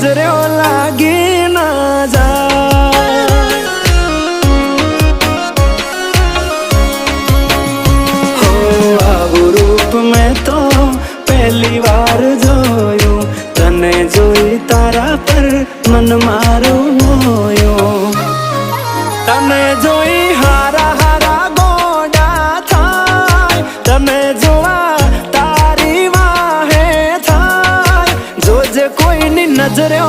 नजरो लागी ना जाए। हो आवु रूप में तो पहली बार जोयो, तने जोई तारा पर मन मारो मोयो। तने जोई हारा हारा गोडा थाय, तने जोआ तारी वाहे थाय। जोजे कोई नी नजरो